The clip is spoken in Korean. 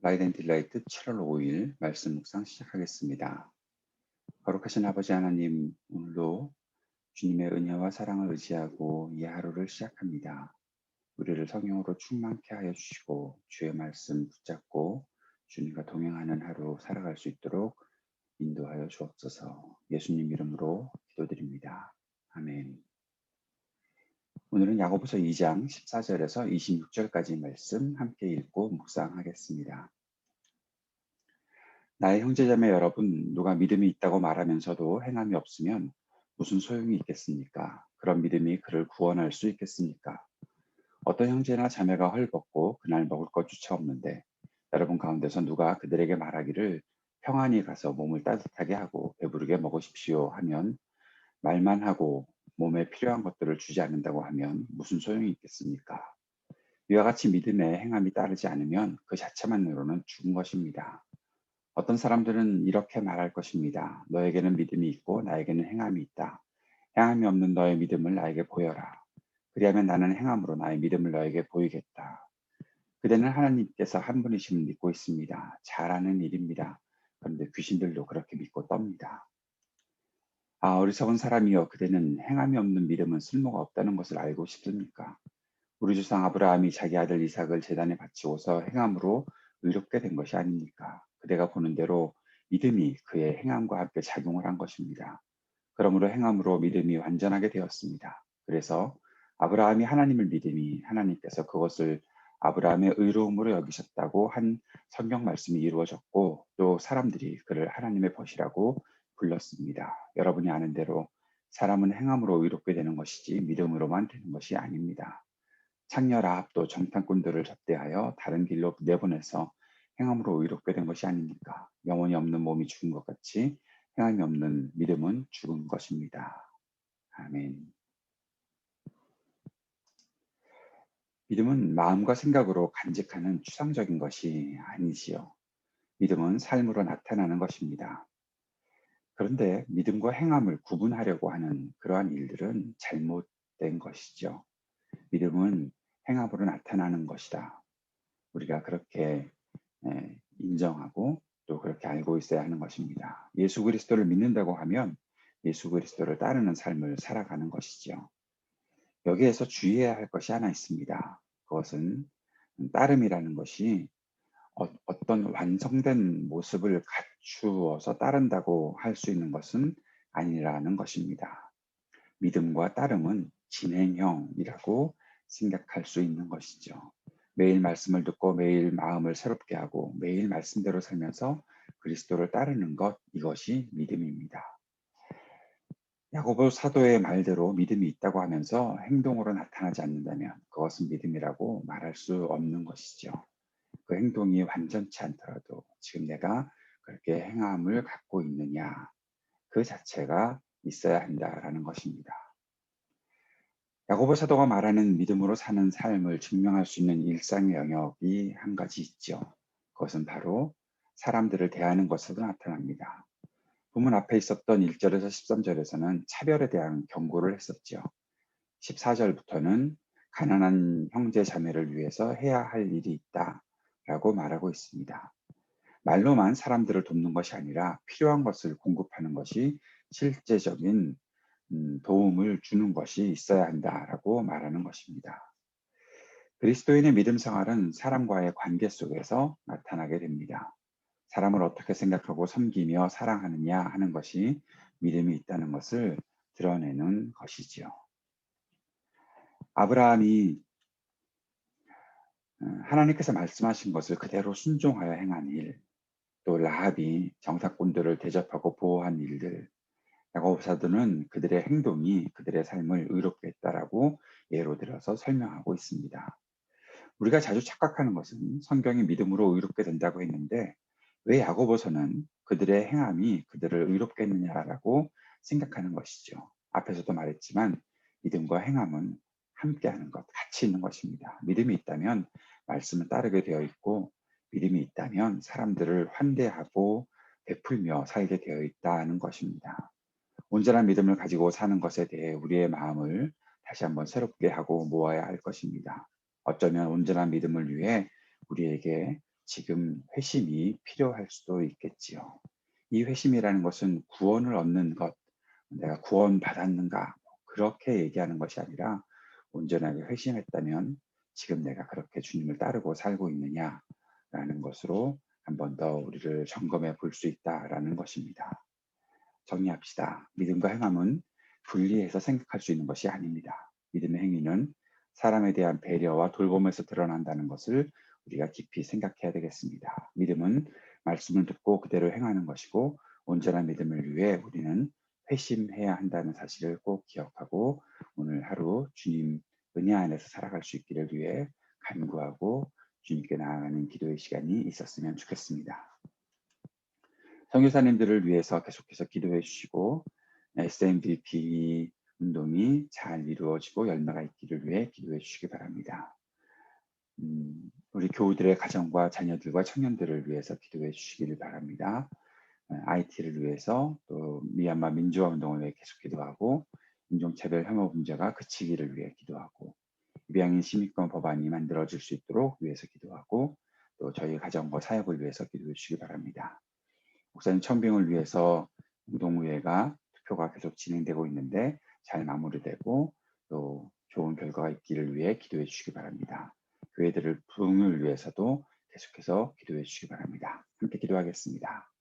라이트 앤 딜라이트 7월 5일 말씀 묵상 시작하겠습니다. 거룩하신 아버지 하나님, 오늘도 주님의 은혜와 사랑을 의지하고 이 하루를 시작합니다. 우리를 성령으로 충만케 하여 주시고 주의 말씀 붙잡고 주님과 동행하는 하루 살아갈 수 있도록 인도하여 주옵소서. 예수님 이름으로 기도드립니다. 아멘. 오늘은 야고보서 2장 14절에서 26절까지 말씀 함께 읽고 묵상하겠습니다. 나의 형제자매 여러분, 누가 믿음이 있다고 말하면서도 행함이 없으면 무슨 소용이 있겠습니까? 그런 믿음이 그를 구원할 수 있겠습니까? 어떤 형제나 자매가 헐벗고 그날 먹을 것조차 없는데 여러분 가운데서 누가 그들에게 말하기를 평안히 가서 몸을 따뜻하게 하고 배부르게 먹으십시오 하면, 말만 하고 몸에 필요한 것들을 주지 않는다고 하면 무슨 소용이 있겠습니까? 이와 같이 믿음에 행함이 따르지 않으면 그 자체만으로는 죽은 것입니다. 어떤 사람들은 이렇게 말할 것입니다. 너에게는 믿음이 있고 나에게는 행함이 있다. 행함이 없는 너의 믿음을 나에게 보여라. 그리하면 나는 행함으로 나의 믿음을 너에게 보이겠다. 그대는 하나님께서 한 분이심을 믿고 있습니다. 잘하는 일입니다. 그런데 귀신들도 그렇게 믿고 떱니다. 아, 어리석은 사람이여, 그대는 행함이 없는 믿음은 쓸모가 없다는 것을 알고 싶습니까? 우리 조상 아브라함이 자기 아들 이삭을 제단에 바치고서 행함으로 의롭게 된 것이 아닙니까? 그대가 보는 대로 믿음이 그의 행함과 함께 작용을 한 것입니다. 그러므로 행함으로 믿음이 완전하게 되었습니다. 그래서 아브라함이 하나님을 믿음이 하나님께서 그것을 아브라함의 의로움으로 여기셨다고 한 성경 말씀이 이루어졌고, 또 사람들이 그를 하나님의 벗이라고 불렀습니다. 여러분이 아는 대로 사람은 행함으로 의롭게 되는 것이지 믿음으로만 되는 것이 아닙니다. 창녀 라합도 정탐꾼들을 접대하여 다른 길로 내보내서 행함으로 의롭게 된 것이 아닙니까? 영혼이 없는 몸이 죽은 것 같이 행함이 없는 믿음은 죽은 것입니다. 아멘. 믿음은 마음과 생각으로 간직하는 추상적인 것이 아니지요. 믿음은 삶으로 나타나는 것입니다. 그런데 믿음과 행함을 구분하려고 하는 그러한 일들은 잘못된 것이죠. 믿음은 행함으로 나타나는 것이다. 우리가 그렇게 인정하고 또 그렇게 알고 있어야 하는 것입니다. 예수 그리스도를 믿는다고 하면 예수 그리스도를 따르는 삶을 살아가는 것이지요. 여기에서 주의해야 할 것이 하나 있습니다. 그것은 따름이라는 것이 어떤 완성된 모습을 갖추어서 따른다고 할 수 있는 것은 아니라는 것입니다. 믿음과 따름은 진행형이라고 생각할 수 있는 것이죠. 매일 말씀을 듣고 매일 마음을 새롭게 하고 매일 말씀대로 살면서 그리스도를 따르는 것, 이것이 믿음입니다. 야고보 사도의 말대로 믿음이 있다고 하면서 행동으로 나타나지 않는다면 그것은 믿음이라고 말할 수 없는 것이죠. 그 행동이 완전치 않더라도 지금 내가 그렇게 행함을 갖고 있느냐, 그 자체가 있어야 한다라는 것입니다. 야고보 사도가 말하는 믿음으로 사는 삶을 증명할 수 있는 일상의 영역이 한 가지 있죠. 그것은 바로 사람들을 대하는 것으로 나타납니다. 본문 앞에 있었던 1절에서 13절에서는 차별에 대한 경고를 했었죠. 14절부터는 가난한 형제 자매를 위해서 해야 할 일이 있다라고 말하고 있습니다. 말로만 사람들을 돕는 것이 아니라 필요한 것을 공급하는 것이 실제적인 도움을 주는 것이 있어야 한다라고 말하는 것입니다. 그리스도인의 믿음 생활은 사람과의 관계 속에서 나타나게 됩니다. 사람을 어떻게 생각하고 섬기며 사랑하느냐 하는 것이 믿음이 있다는 것을 드러내는 것이지요. 아브라함이 하나님께서 말씀하신 것을 그대로 순종하여 행한 일, 또 라합이 정사꾼들을 대접하고 보호한 일들, 야고보사도는 그들의 행동이 그들의 삶을 의롭게 했다라고 예로 들어서 설명하고 있습니다. 우리가 자주 착각하는 것은 성경이 믿음으로 의롭게 된다고 했는데 왜 야고보서는 그들의 행함이 그들을 의롭게 했느냐라고 생각하는 것이죠. 앞에서도 말했지만 믿음과 행함은 함께하는 것, 같이 있는 것입니다. 믿음이 있다면 말씀을 따르게 되어 있고, 믿음이 있다면 사람들을 환대하고 베풀며 살게 되어 있다는 것입니다. 온전한 믿음을 가지고 사는 것에 대해 우리의 마음을 다시 한번 새롭게 하고 모아야 할 것입니다. 어쩌면 온전한 믿음을 위해 우리에게 지금 회심이 필요할 수도 있겠지요. 이 회심이라는 것은 구원을 얻는 것, 내가 구원받았는가 그렇게 얘기하는 것이 아니라 온전하게 회심했다면 지금 내가 그렇게 주님을 따르고 살고 있느냐라는 것으로 한 번 더 우리를 점검해 볼 수 있다라는 것입니다. 정리합시다. 믿음과 행함은 분리해서 생각할 수 있는 것이 아닙니다. 믿음의 행위는 사람에 대한 배려와 돌봄에서 드러난다는 것을 우리가 깊이 생각해야 되겠습니다. 믿음은 말씀을 듣고 그대로 행하는 것이고 온전한 믿음을 위해 우리는 회심해야 한다는 사실을 꼭 기억하고 오늘 하루 주님 은혜 안에서 살아갈 수 있기를 위해 간구하고 주님께 나아가는 기도의 시간이 있었으면 좋겠습니다. 선교사님들을 위해서 계속해서 기도해 주시고 SMBP 운동이 잘 이루어지고 열매가 있기를 위해 기도해 주시기 바랍니다. 우리 교우들의 가정과 자녀들과 청년들을 위해서 기도해 주시기를 바랍니다. IT를 위해서 또 미얀마 민주화 운동을 위해 계속 기도하고 인종차별 혐오 문제가 그치기를 위해 기도하고 입양인 시민권 법안이 만들어질 수 있도록 위해서 기도하고 또 저희 가정과 사역을 위해서 기도해 주시기 바랍니다. 목사님 천빙을 위해서 운동회가 투표가 계속 진행되고 있는데 잘 마무리되고 또 좋은 결과가 있기를 위해 기도해 주시기 바랍니다. 교회들을 부흥을 위해서도 계속해서 기도해 주시기 바랍니다. 함께 기도하겠습니다.